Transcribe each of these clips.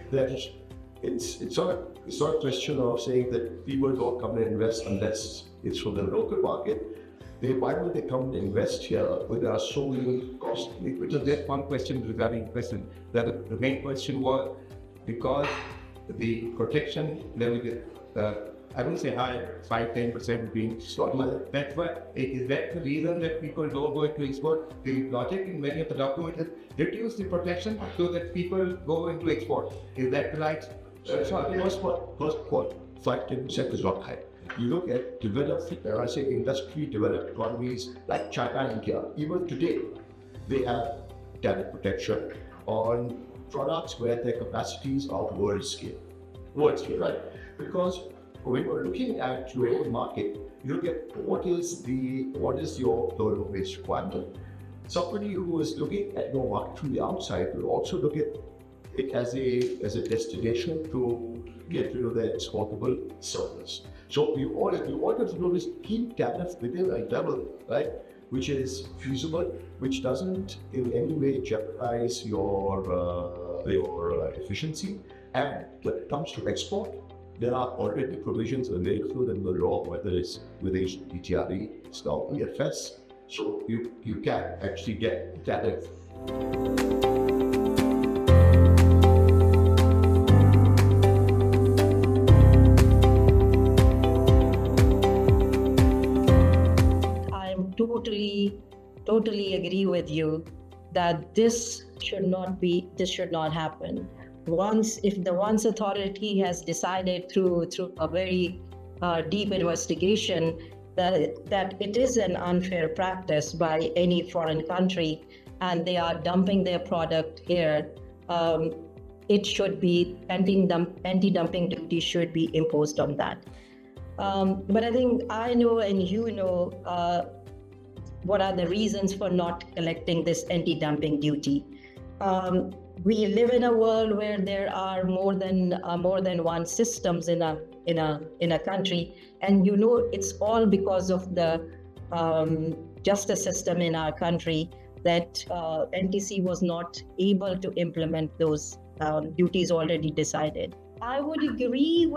There's, it's not a question of saying that people don't come and invest unless it's from the local market. Why would they come and invest here when there are so many costly? Which is that one question regarding question. That the main question was because the protection level is, I will say high, 5-10% being stock. That's why is that the reason that people don't go into export? The logic in many of the documents is reduce the protection so that people go into export. Is that right? First point, 5-10% is not high. You look at developed, I say industry developed economies like China and India, even today, they have tariff protection on products where their capacities are world scale, right? Because when you're looking at your own market, you look at what is your global base requirement. Somebody who is looking at your market from the outside will also look at it as a destination to get rid of their exportable surplus. So you all have to do is keep tariff within a level, right, which is feasible, which doesn't in any way jeopardize your efficiency. And when it comes to export, there are already provisions available in the law, whether it's within DTRE, it's now EFS, so you can actually get tariff. Totally agree with you that this should not happen. Once authority has decided through a very deep investigation that it is an unfair practice by any foreign country and they are dumping their product here, it should be anti-dumping duty should be imposed on that. But I think I know and you know what are the reasons for not collecting this anti-dumping duty. We live in a world where there are more than one systems in a country, and you know it's all because of the justice system in our country that NTC was not able to implement those duties already decided. I would agree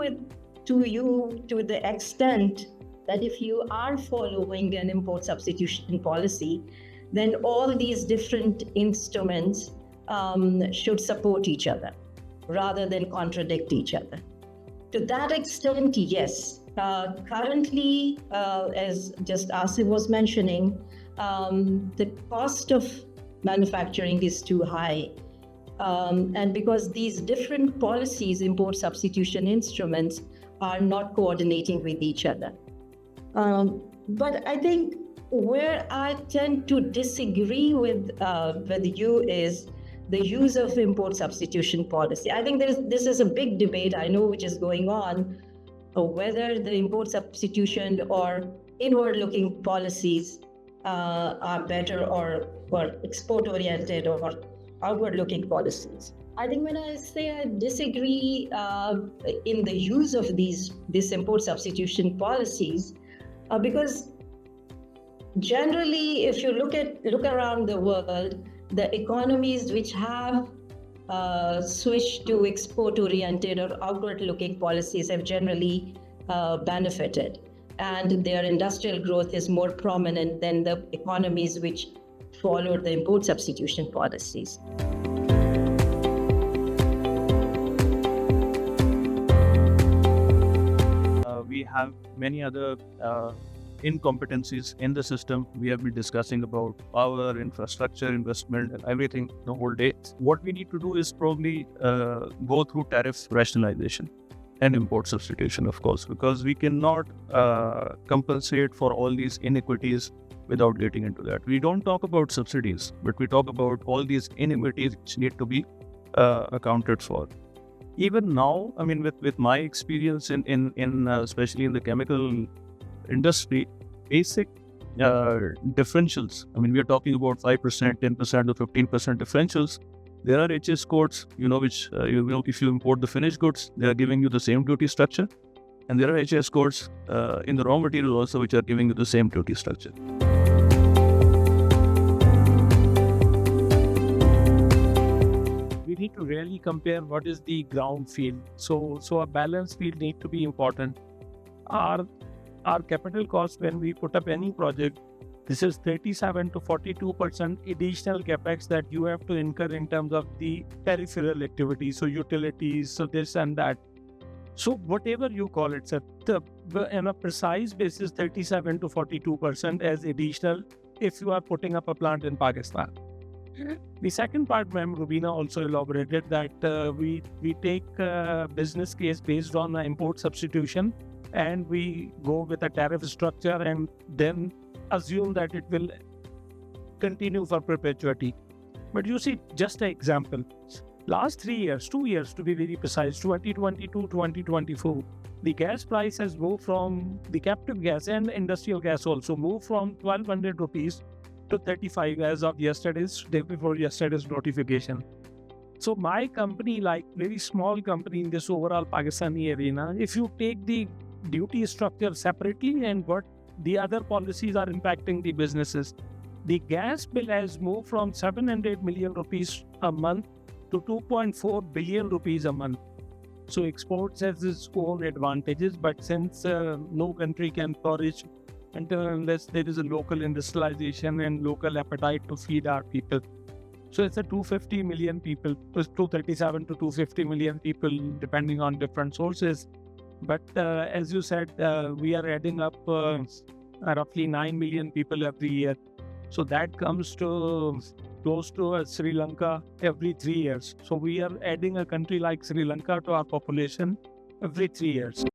to you to the extent that if you are following an import substitution policy, then all these different instruments should support each other rather than contradict each other. To that extent, yes. Currently, as just Asif was mentioning, the cost of manufacturing is too high. And because these different policies, import substitution instruments, are not coordinating with each other. But I think where I tend to disagree with you is the use of import substitution policy. I think this is a big debate, I know, which is going on, whether the import substitution or inward-looking policies are better or export-oriented or outward-looking policies. I think when I say I disagree in the use of these import substitution policies, because generally, if you look around the world, the economies which have switched to export-oriented or outward-looking policies have generally benefited, and their industrial growth is more prominent than the economies which followed the import substitution policies. We have many other incompetencies in the system. We have been discussing about power, infrastructure, investment, and everything the whole day. What we need to do is probably go through tariff rationalization and import substitution, of course, because we cannot compensate for all these inequities without getting into that. We don't talk about subsidies, but we talk about all these inequities which need to be accounted for. Even now, I mean, with my experience in especially in the chemical industry, basic differentials, I mean, we are talking about 5%, 10% or 15% differentials. There are HS codes, which, if you import the finished goods, they are giving you the same duty structure. And there are HS codes in the raw material also, which are giving you the same duty structure. We need to really compare what is the ground field. So a balance field need to be important. Our capital cost when we put up any project, this is 37 to 42% additional capex that you have to incur in terms of the peripheral activities, so utilities, so this and that. So whatever you call it, sir, on a precise basis, 37 to 42% as additional if you are putting up a plant in Pakistan. The second part, Ma'am Rubina also elaborated that we take a business case based on import substitution, and we go with a tariff structure and then assume that it will continue for perpetuity. But you see, just an example, last 3 years, 2 years to be very precise, 2022, 2024, the gas price has moved from the captive gas and industrial gas also moved from 1200 rupees to 35 as of day before yesterday's notification. So my company, like very small company in this overall Pakistani arena, if you take the duty structure separately and what the other policies are impacting the businesses, the gas bill has moved from 700 million rupees a month to 2.4 billion rupees a month. So exports has its own advantages, but since no country can flourish unless there is a local industrialization and local appetite to feed our people. So it's a 250 million people, 237 to 250 million people, depending on different sources. But as you said, we are adding up roughly 9 million people every year. So that comes to close to Sri Lanka every 3 years. So we are adding a country like Sri Lanka to our population every 3 years.